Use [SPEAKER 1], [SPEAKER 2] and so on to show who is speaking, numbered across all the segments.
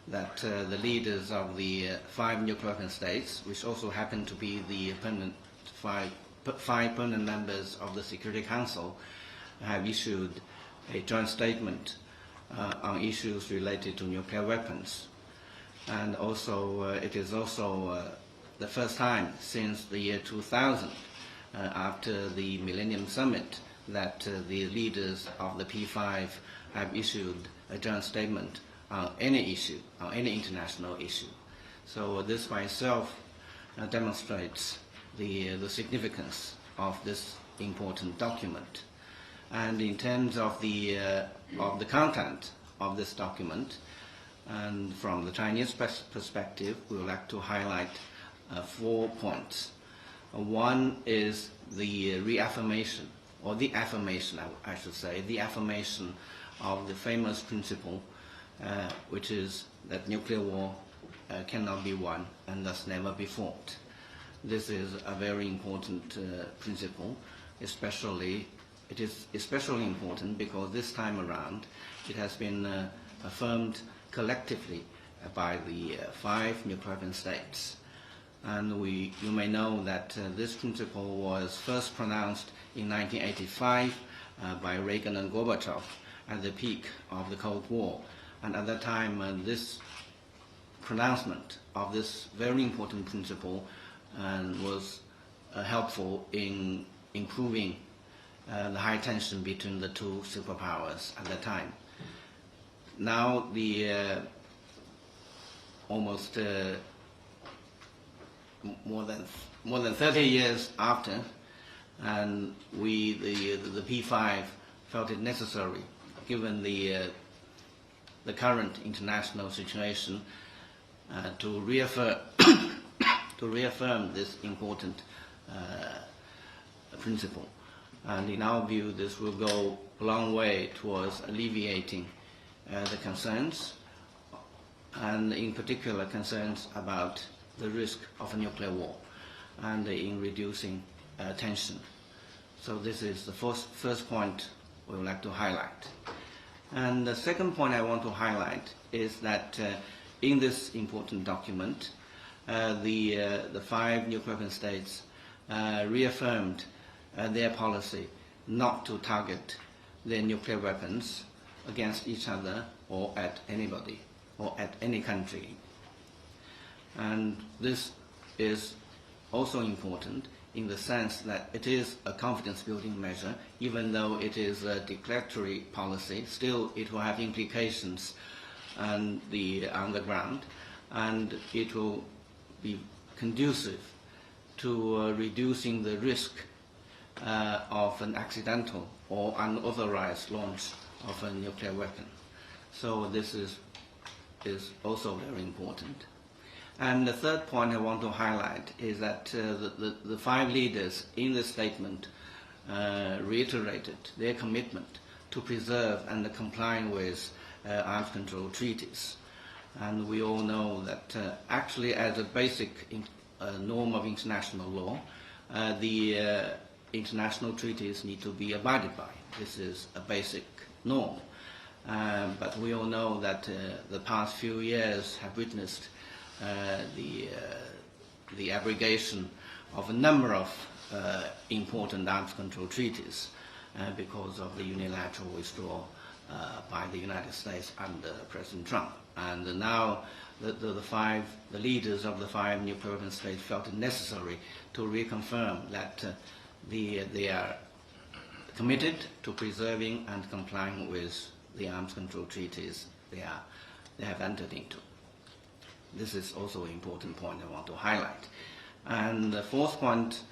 [SPEAKER 1] that the leaders of the 5 nuclear weapon states, which also happen to be the five permanent members of the Security Council, have issued a joint statement on issues related to nuclear weapons. And also, it is also the first time since the year 2000, after the Millennium Summit, that the leaders of the P5 have issued a joint statement on any issue, on any international issue. So this by itself demonstrates the significance of this important document. And in terms of the content of this document, and from the Chinese perspective, we would like to highlight 4 points. One is the reaffirmation, or the affirmation, I should say, the affirmation of the famous principle, which is that nuclear war cannot be won and thus never be fought. This is a very important principle, it is especially important because this time around it has been affirmed collectively by the 5 nuclear weapon states. And you may know that this principle was first pronounced in 1985 by Reagan and Gorbachev at the peak of the Cold War. And at that time, this pronouncement of this very important principle was helpful in improving the high tension between the 2 superpowers at that time. Now, almost more than 30 years after, and the P5 felt it necessary, given the current international situation, to reaffirm this important principle. And in our view, this will go a long way towards alleviating the concerns, and in particular concerns about the risk of a nuclear war, and in reducing tension. So this is the first point we would like to highlight. And the second point I want to highlight is that in this important document, the 5 nuclear weapon states reaffirmed their policy not to target their nuclear weapons against each other or at anybody or at any country. And this is also important in the sense that it is a confidence-building measure. Even though it is a declaratory policy, still it will have implications on the ground, and it will be conducive to reducing the risk of an accidental or unauthorized launch of a nuclear weapon. So this is also very important. And the third point I want to highlight is that the 5 leaders in the statement reiterated their commitment to preserve and comply with arms control treaties. And we all know that actually, as a basic norm of international law, the international treaties need to be abided by. This is a basic norm. But we all know that the past few years have witnessed the abrogation of a number of important arms control treaties because of the unilateral withdrawal by the United States under President Trump. And now the leaders of the 5 nuclear weapon states felt it necessary to reconfirm that they are committed to preserving and complying with the arms control treaties they have entered into. This is also an important point I want to highlight. And the fourth point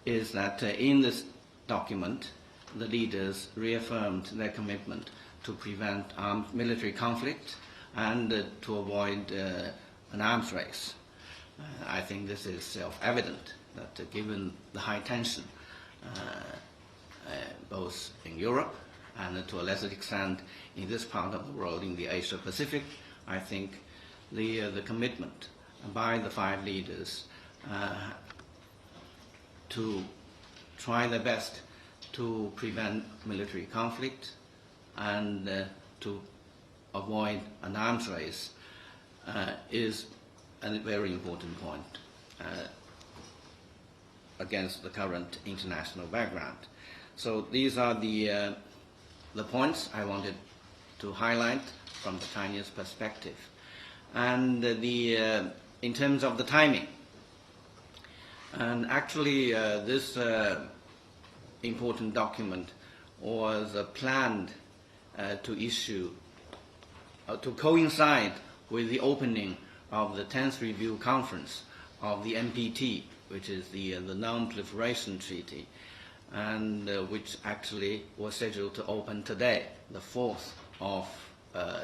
[SPEAKER 1] is that in this document, the leaders reaffirmed their commitment to prevent armed military conflict and to avoid an arms race. I think this is self-evident that given the high tension both in Europe and to a lesser extent in this part of the world, in the Asia Pacific, I think the commitment by the 5 leaders to try their best to prevent military conflict and to avoid an arms race is a very important point against the current international background. So these are the points I wanted to highlight from the Chinese perspective. And in terms of the timing, and actually this important document was planned to issue, to coincide with the opening of the 10th Review Conference of the NPT, which is the Non-Proliferation Treaty, and which actually was scheduled to open today, the 4th of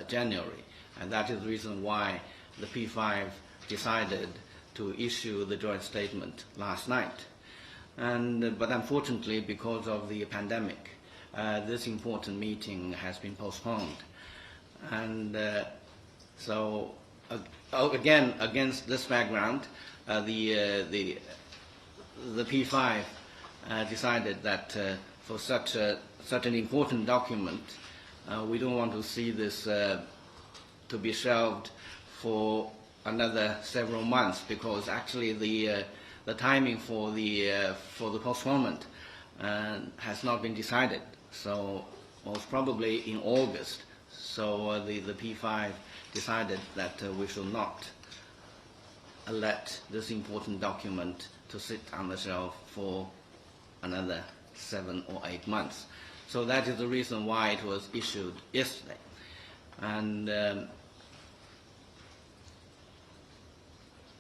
[SPEAKER 1] January. And that is the reason why the P5 decided to issue the joint statement last night. But unfortunately, because of the pandemic, this important meeting has been postponed. And so, again, against this background, the P5 decided that for such an important document, we don't want to see this to be shelved for another several months, because actually the timing for the postponement has not been decided. So most probably in August. So the P5 decided that we should not let this important document to sit on the shelf for another 7 or 8 months. So that is the reason why it was issued yesterday. And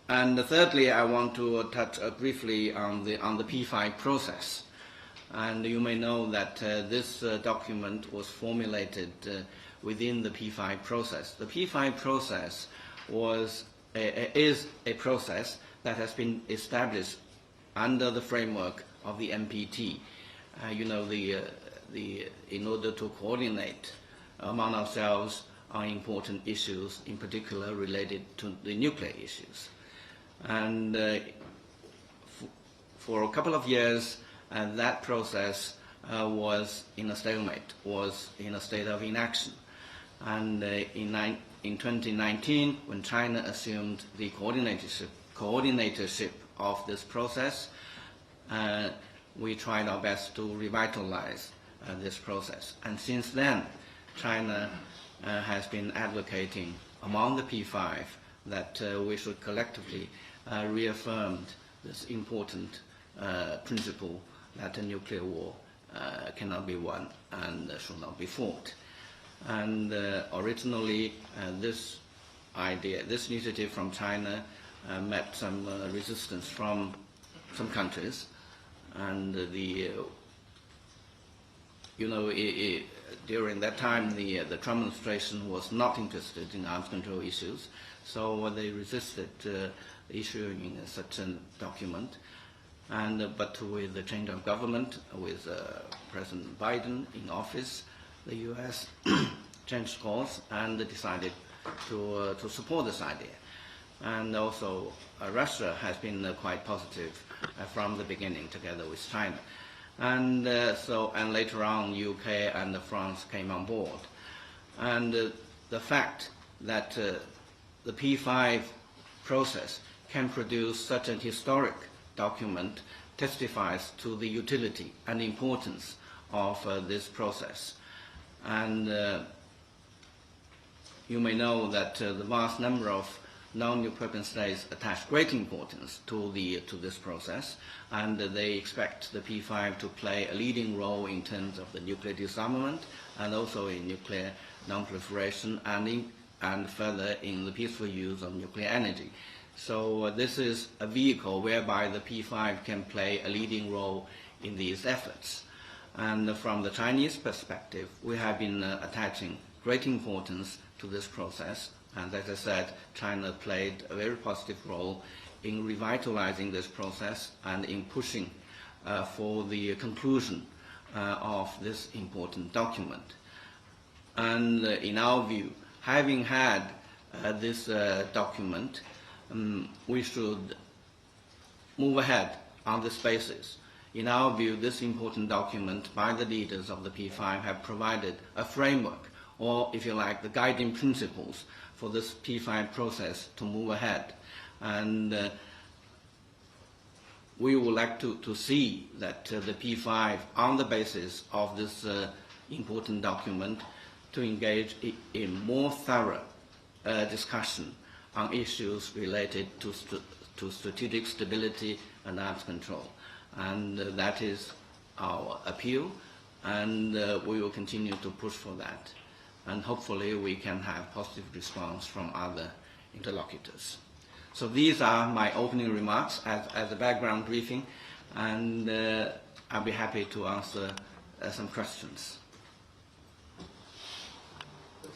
[SPEAKER 1] thirdly, I want to touch briefly on the P5 process. And you may know that this document was formulated within the P5 process. The P5 process is a process that has been established under the framework of the NPT. In order to coordinate among ourselves on important issues, in particular related to the nuclear issues. And for a couple of years, that process was in a stalemate, was in a state of inaction. And in 2019, when China assumed the coordinatorship of this process, we tried our best to revitalize this process. And since then, China has been advocating among the P5 that we should collectively reaffirm this important principle that a nuclear war cannot be won and should not be fought. And originally, this idea, this initiative from China met some resistance from some countries, and during that time, the Trump administration was not interested in arms control issues, so they resisted issuing such a document. But with the change of government, with President Biden in office, the U.S. changed course and decided to support this idea. And also, Russia has been quite positive from the beginning, together with China. And later on, UK and France came on board. And the fact that the P5 process can produce such a historic document testifies to the utility and importance of this process. And you may know that the vast number of non-nuclear states attach great importance to this process, and they expect the P5 to play a leading role in terms of the nuclear disarmament and also in nuclear non-proliferation and further in the peaceful use of nuclear energy. So this is a vehicle whereby the P5 can play a leading role in these efforts. And from the Chinese perspective, we have been attaching great importance to this process. And as I said, China played a very positive role in revitalizing this process and in pushing for the conclusion of this important document. And in our view, having had this document, we should move ahead on this basis. In our view, this important document by the leaders of the P5 have provided a framework, or if you like, the guiding principles for this P5 process to move ahead. And we would like to see that the P5, on the basis of this important document, to engage in more thorough discussion on issues related to strategic stability and arms control. And that is our appeal, and we will continue to push for that. And hopefully we can have positive response from other interlocutors. So these are my opening remarks as a background briefing, and I'll be happy to answer some questions.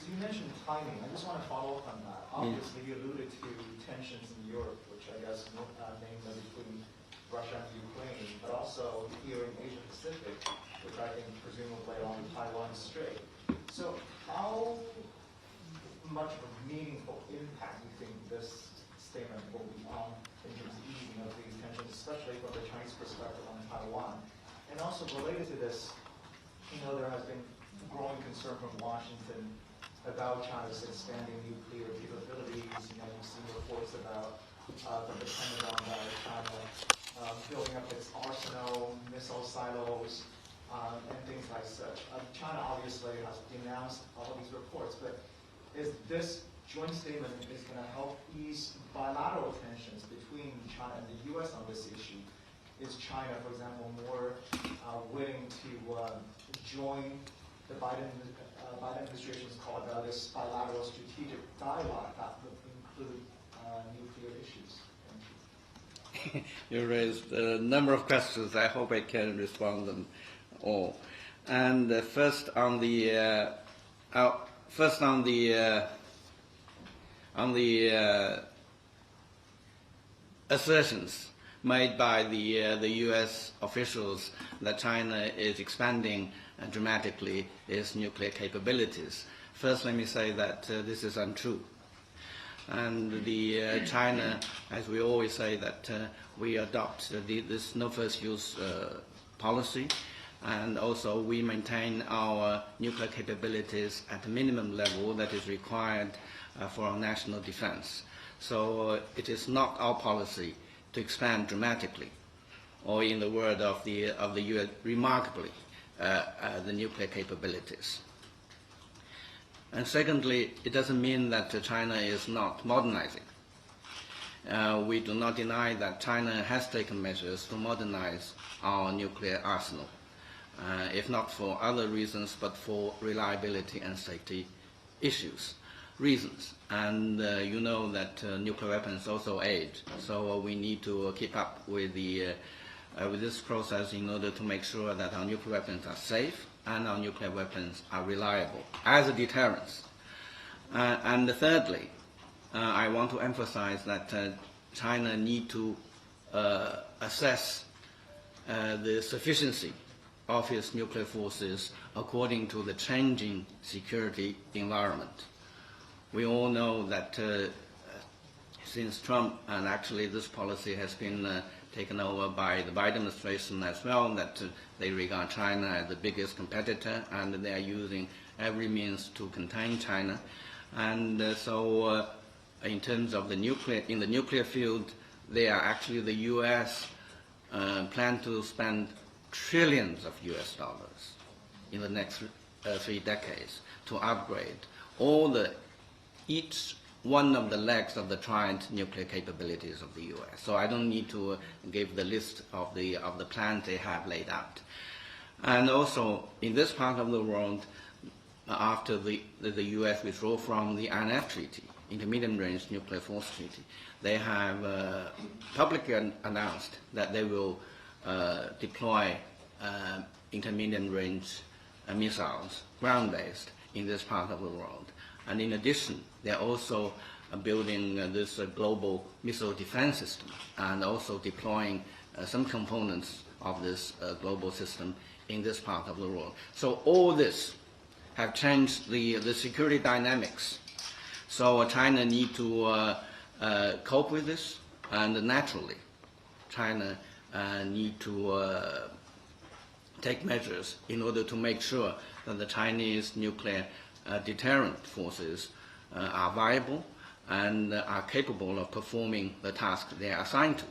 [SPEAKER 2] You mentioned timing. I just want to follow up on that. Obviously, you alluded to tensions in Europe, which I guess namely between Russia and Ukraine, but also here in Asia Pacific, which I think presumably along the Taiwan Strait. So how much of a meaningful impact do you think this statement will be on in terms of easing of these tensions, especially from the Chinese perspective on Taiwan? And also related to this, there has been growing concern from Washington about China's expanding nuclear capabilities. You've seen reports about from the Pentagon about China building up its arsenal, missile silos, and things like such. China obviously has denounced all of these reports, but is this joint statement is going to help ease bilateral tensions between China and the U.S. on this issue? Is China, for example, more willing to join the Biden administration's call about this bilateral strategic dialogue that would include nuclear issues? Thank you.
[SPEAKER 1] You raised a number of questions. I hope I can respond them all. And first on the assertions made by the U.S. officials that China is expanding dramatically its nuclear capabilities. First, let me say that this is untrue. And China, as we always say, that we adopt this no first use policy, and also we maintain our nuclear capabilities at the minimum level that is required for our national defense. So it is not our policy to expand dramatically, or in the word of the U.S., remarkably, the nuclear capabilities. And secondly, it doesn't mean that China is not modernizing. We do not deny that China has taken measures to modernize our nuclear arsenal, if not for other reasons, but for reliability and safety reasons. And you know that nuclear weapons also age, so we need to keep up with this process in order to make sure that our nuclear weapons are safe and our nuclear weapons are reliable as a deterrence. And thirdly, I want to emphasize that China need to assess the sufficiency of its nuclear forces according to the changing security environment. We all know that since Trump, and actually this policy has been taken over by the Biden administration as well, that they regard China as the biggest competitor, and they are using every means to contain China. And so in terms of in the nuclear field, they are actually, the U.S. Plan to spend trillions of U.S. dollars in the next 3 decades to upgrade each one of the legs of the triad nuclear capabilities of the U.S. So I don't need to give the list of the plans they have laid out. And also, in this part of the world, after the U.S. withdrew from the INF Treaty, Intermediate Range Nuclear Force Treaty, they have publicly announced that they will deploy intermediate range missiles, ground-based, in this part of the world. And in addition, they're also building this global missile defense system, and also deploying some components of this global system in this part of the world. So all this have changed the security dynamics. So China need to cope with this, and naturally, China need to take measures in order to make sure that the Chinese nuclear deterrent forces are viable and are capable of performing the task they are assigned to.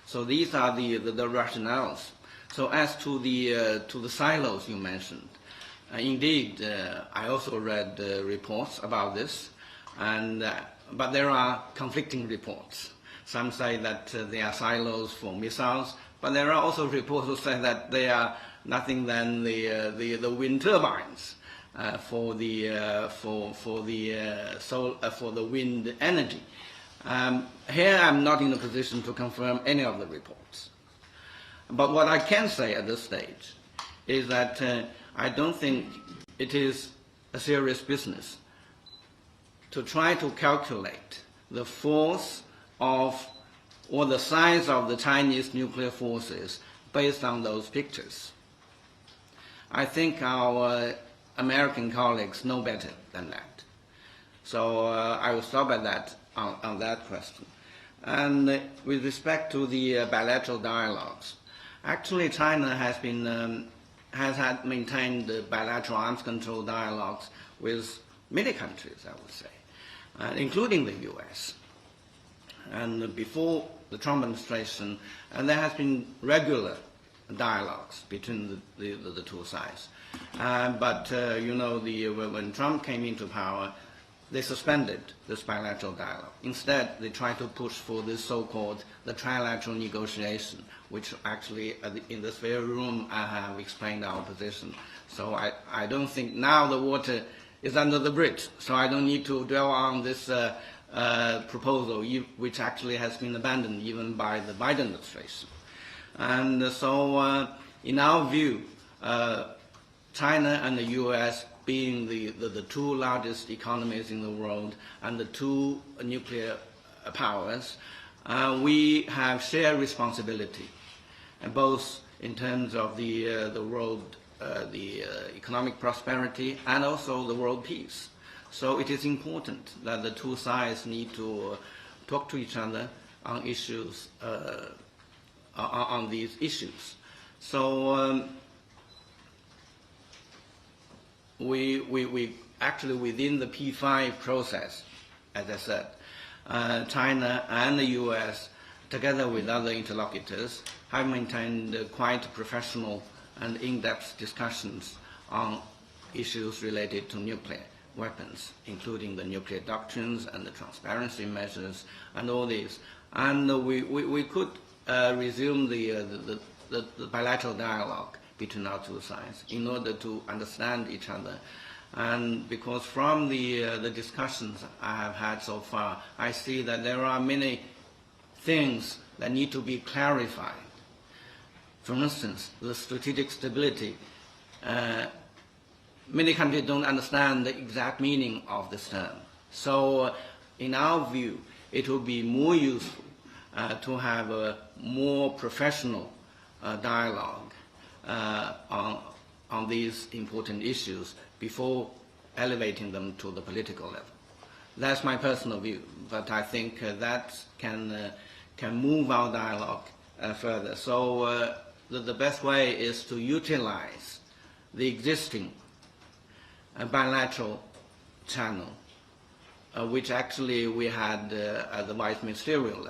[SPEAKER 1] So these are the rationales. So as to the silos you mentioned, indeed, I also read reports about this, but there are conflicting reports. Some say that they are silos for missiles, but there are also reports who say that they are nothing than the wind turbines for the wind energy. Here I'm not in a position to confirm any of the reports. But what I can say at this stage is that I don't think it is a serious business to try to calculate the force of or the size of the Chinese nuclear forces based on those pictures. I think our American colleagues know better than that. So I will stop at that on that question. And with respect to the bilateral dialogues, actually China has maintained bilateral arms control dialogues with many countries, I would say, including the US. And before the Trump administration, and there has been regular dialogues between the two sides. But when Trump came into power, they suspended this bilateral dialogue. Instead, they tried to push for this so-called the trilateral negotiation, which actually in this very room I have explained our position. So I don't think now the water is under the bridge, so I don't need to dwell on this proposal, which actually has been abandoned even by the Biden administration. And so in our view, China and the US being the two largest economies in the world and the two nuclear powers, we have shared responsibility, both in terms of the world, the economic prosperity and also the world peace. So it is important that the two sides need to talk to each other on issues, on these issues. So we actually within the P5 process, as I said, China and the US, together with other interlocutors, have maintained quite professional and in-depth discussions on issues related to nuclear weapons, including the nuclear doctrines and the transparency measures and all these. And we could resume the bilateral dialogue between our two sides in order to understand each other. And because from the discussions I have had so far, I see that there are many things that need to be clarified. For instance, the strategic stability. Many countries don't understand the exact meaning of this term. So in our view, it will be more useful to have a more professional dialogue on these important issues before elevating them to the political level. That's my personal view, but I think that can move our dialogue further. So the best way is to utilize the existing bilateral channel, which actually we had at the vice ministerial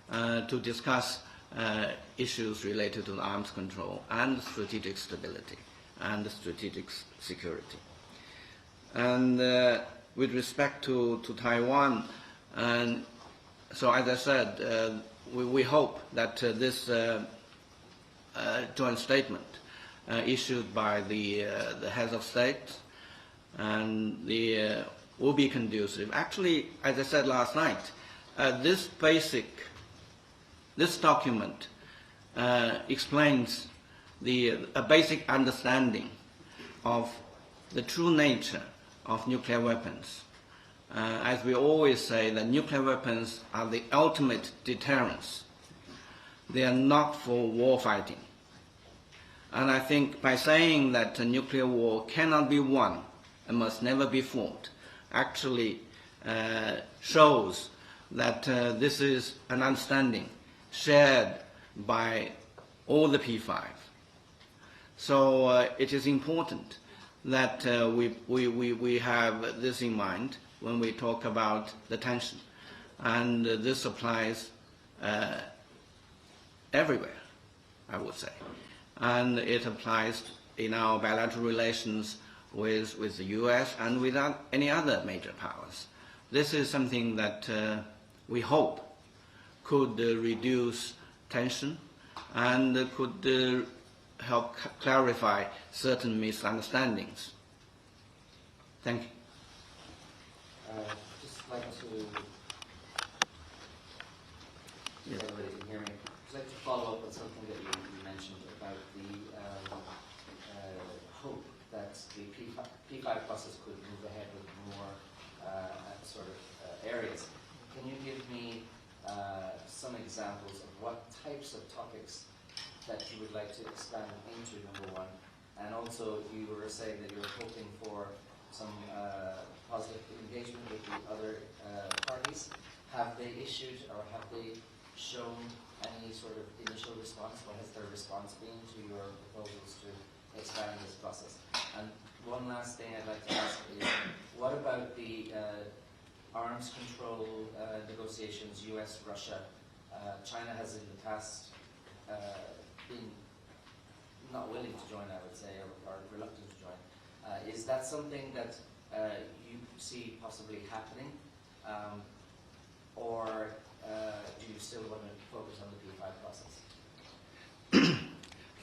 [SPEAKER 1] level, to discuss issues related to the arms control and strategic stability and strategic security. And with respect to Taiwan, and so as I said, we hope that this joint statement issued by the heads of state and will be conducive. Actually, as I said last night, this document explains a basic understanding of the true nature of nuclear weapons. As we always say, that nuclear weapons are the ultimate deterrence. They are not for war fighting. And I think by saying that a nuclear war cannot be won and must never be fought, actually shows that this is an understanding shared by all the P5. So it is important that we have this in mind when we talk about the tension. And this applies everywhere, I would say. And it applies in our bilateral relations with the US and with any other major powers. This is something that we hope could reduce tension and could help clarify certain misunderstandings. Thank you.
[SPEAKER 3] Just like to,
[SPEAKER 1] Yes.
[SPEAKER 3] everybody can hear me, just like to follow up on something that you mentioned about the hope that the P5 process could move ahead with more sort of areas. Can you give me some examples of what types of topics that you would like to expand into, number one? And also, you were saying that you were hoping for some positive engagement with the other parties. Have they issued or have they shown any sort of initial response? What has their response been to your proposals to expand this process? And one last thing I'd like to ask is, what about the arms control negotiations, US, Russia? China has in the past been not willing to join, I would say, or reluctant to join. Is that something that you see possibly happening? Or do you still want to focus on the P5 process?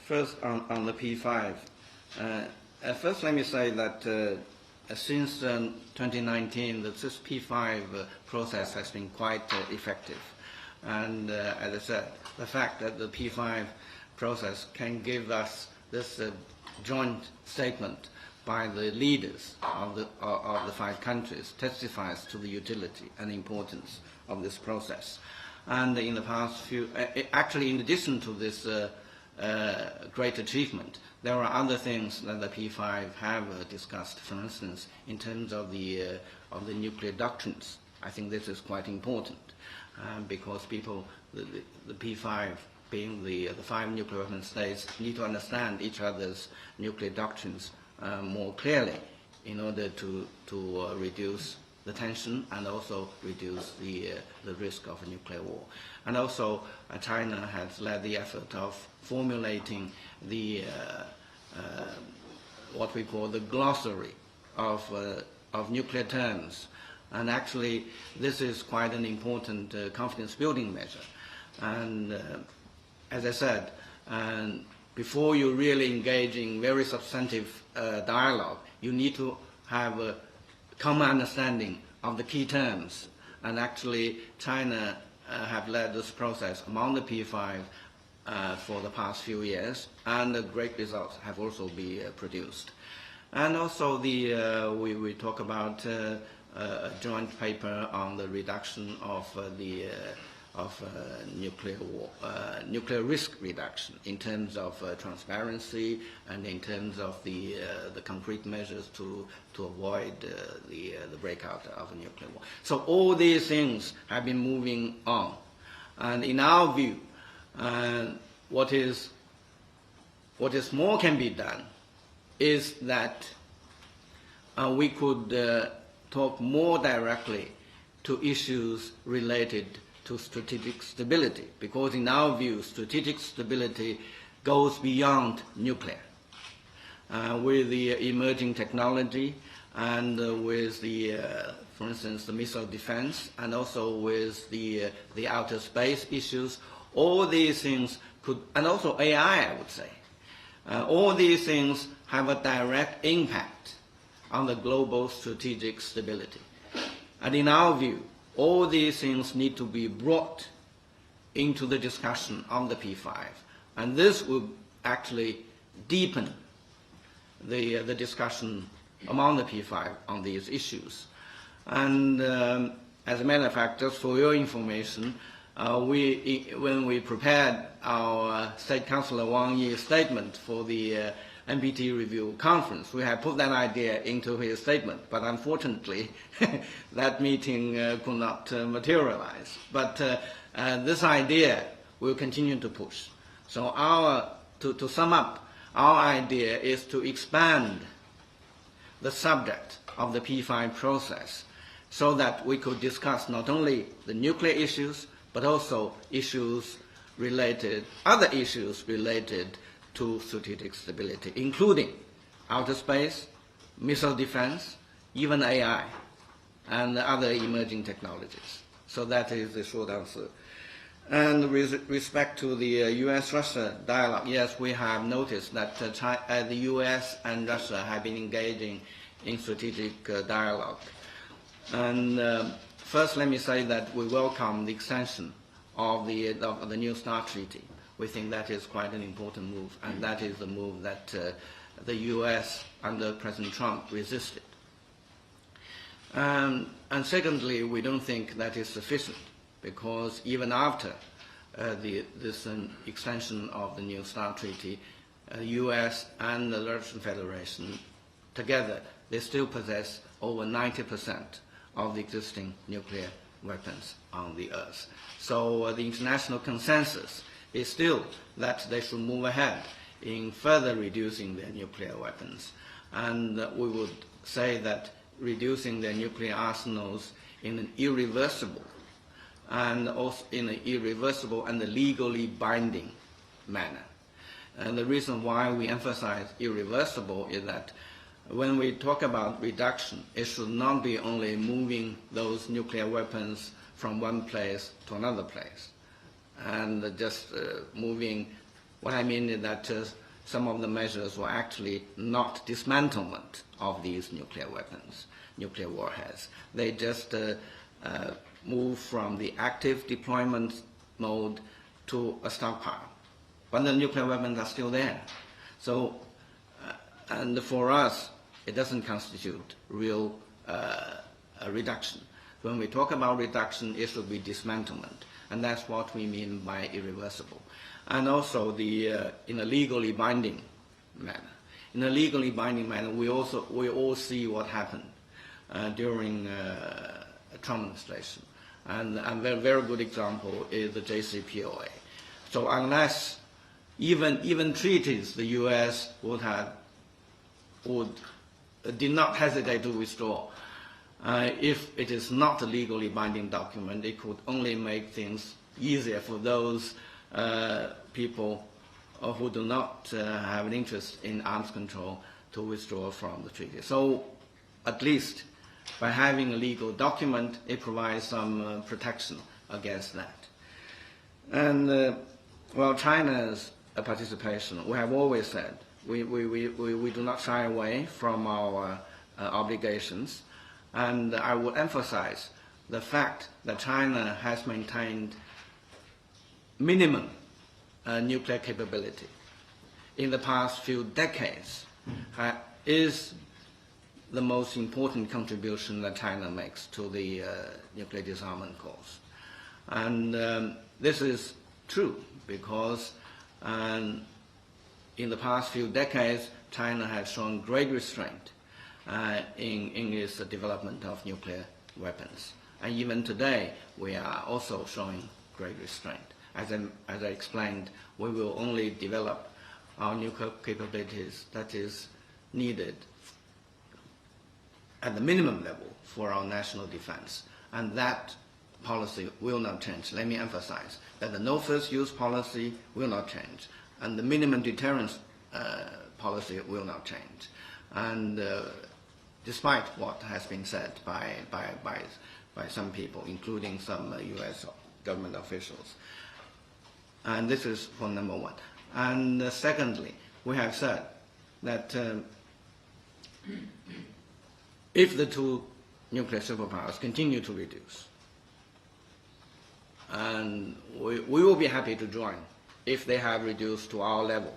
[SPEAKER 1] First, on the P5. First, let me say that since 2019, this P5 process has been quite effective. And as I said, the fact that the P5 process can give us this joint statement by the leaders of the 5 countries testifies to the utility and importance of this process. And in the past few, actually in addition to this great achievement, there are other things that the P5 have discussed, for instance, in terms of the nuclear doctrines. I think this is quite important because people, the P5 being the 5 nuclear weapon states, need to understand each other's nuclear doctrines more clearly in order to reduce the tension and also reduce the risk of a nuclear war. And also, China has led the effort of formulating the what we call the glossary of nuclear terms. And actually, this is quite an important confidence-building measure. And as I said, before you really engage in very substantive dialogue, you need to have a common understanding of the key terms. And actually, China have led this process among the P5 for the past few years, and great results have also been produced. And also, we talk about a joint paper on the reduction of nuclear risk reduction in terms of transparency and in terms of the concrete measures to avoid the breakout of a nuclear war. So all these things have been moving on. And in our view, what is more can be done is that we could talk more directly to issues related to strategic stability, because in our view, strategic stability goes beyond nuclear. With the emerging technology and with the, for instance, the missile defense, and also with the outer space issues, all these things could, and also AI, I would say, all these things have a direct impact on the global strategic stability. And in our view, all these things need to be brought into the discussion on the P5. And this will actually deepen the discussion among the P5 on these issues. And as a matter of fact, just for your information, when we prepared our State Councilor Wang Yi's statement for the NPT review conference, we have put that idea into his statement, but unfortunately that meeting could not materialize. But this idea will continue to push. So to sum up, our idea is to expand the subject of the P5 process so that we could discuss not only the nuclear issues, but also other issues related to strategic stability, including outer space, missile defense, even AI, and other emerging technologies. So that is the short answer. And with respect to the U.S.-Russia dialogue, yes, we have noticed that the U.S. and Russia have been engaging in strategic dialogue. And first, let me say that we welcome the extension of the New START Treaty. We think that is quite an important move, and that is the move that the U.S. under President Trump resisted. And secondly, we don't think that is sufficient, because even after this extension of the New START Treaty, the U.S. and the Russian Federation together, they still possess over 90% of the existing nuclear weapons on the Earth. So the international consensus is still that they should move ahead in further reducing their nuclear weapons. And we would say that reducing their nuclear arsenals in an irreversible and also in an irreversible and legally binding manner. And the reason why we emphasize irreversible is that when we talk about reduction, it should not be only moving those nuclear weapons from one place to another place and just moving. What I mean is that some of the measures were actually not dismantlement of these nuclear weapons, nuclear warheads. They just move from the active deployment mode to a stockpile. But the nuclear weapons are still there. So, and for us, it doesn't constitute real a reduction. When we talk about reduction, it should be dismantlement. And that's what we mean by irreversible. And also in a legally binding manner. In a legally binding manner, we all see what happened during Trump administration. And a very, very good example is the JCPOA. So unless even treaties the U.S. did not hesitate to withdraw. If it is not a legally binding document, it could only make things easier for those people who do not have an interest in arms control to withdraw from the treaty. So at least by having a legal document, it provides some protection against that. And well, China's participation, we have always said, we do not shy away from our obligations. And I would emphasize the fact that China has maintained minimum nuclear capability in the past few decades is the most important contribution that China makes to the nuclear disarmament cause. And this is true because in the past few decades, China has shown great restraint in its development of nuclear weapons. And even today, we are also showing great restraint. As I explained, we will only develop our nuclear capabilities that is needed at the minimum level for our national defense. And that policy will not change. Let me emphasize that the no first use policy will not change. And the minimum deterrence policy will not change. And despite what has been said by some people, including some U.S. government officials. And this is for number one. And secondly, we have said that if the two nuclear superpowers continue to reduce, and we will be happy to join if they have reduced to our level.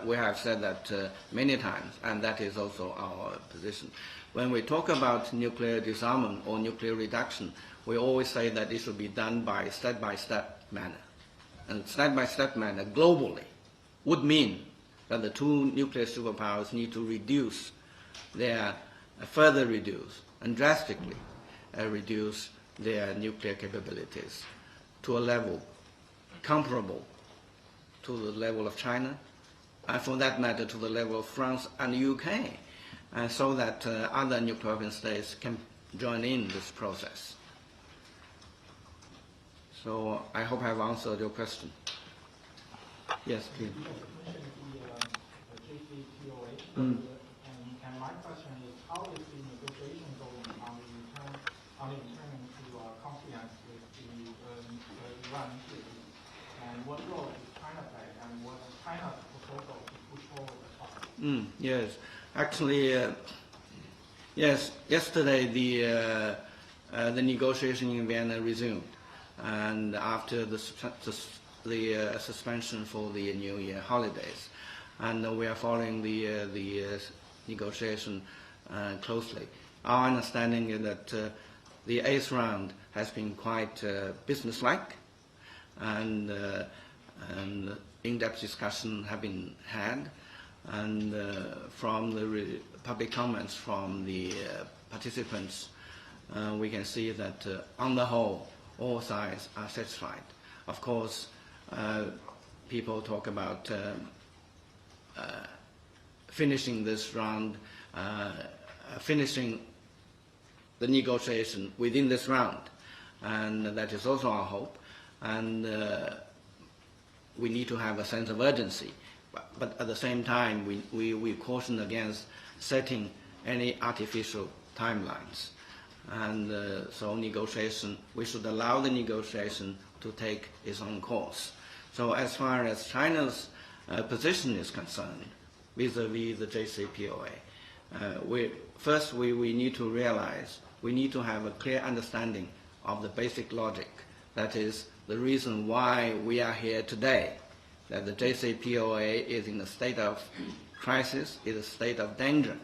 [SPEAKER 1] We have said that many times, and that is also our position. When we talk about nuclear disarmament or nuclear reduction, we always say that it should be done by step-by-step manner. And step-by-step manner globally would mean that the two nuclear superpowers need to reduce further reduce and drastically reduce their nuclear capabilities to a level comparable to the level of China, and for that matter to the level of France and the UK. so that other nuclear weapon states can join in this process. So I hope I've answered your question. Yes, please.
[SPEAKER 4] You mentioned the JCPOA, and my question is, how is the negotiation going on the return to compliance with the Iran treaty, and what role does China play, and what is China's proposal to push forward the talks?
[SPEAKER 1] Yes, actually, yes. Yesterday, the negotiation in Vienna resumed, and after the suspension for the New Year holidays, and we are following the negotiation closely. Our understanding is that the 8th round has been quite businesslike, and in-depth discussion have been had, and from the public comments from the participants, we can see that on the whole, all sides are satisfied. Of course, people talk about finishing this round, finishing the negotiation within this round, and that is also our hope. And we need to have a sense of urgency, but at the same time, we caution against setting any artificial timelines. And so negotiation, we should allow the negotiation to take its own course. So as far as China's position is concerned, vis-a-vis the JCPOA, first we need to realize, we need to have a clear understanding of the basic logic. That is the reason why we are here today, that the JCPOA is in a state of crisis, is a state of danger,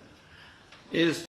[SPEAKER 1] is